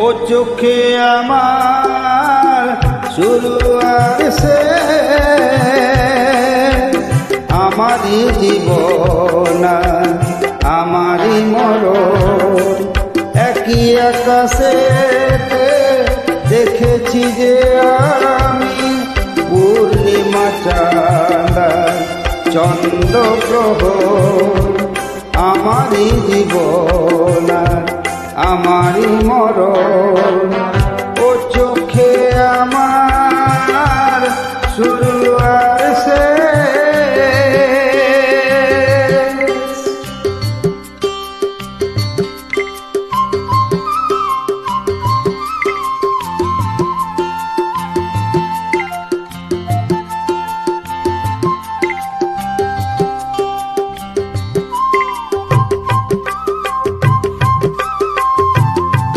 ও চোখে আমার শুরু আর শেষ, আমারই জীবন আমারই মরণ। একই আকাশে দেখেছি যে আমি পূর্ণিমা চাঁদ চন্দ্র গ্রহণ, আমারই জীবন আমারই মরণ। ও চোখে আমার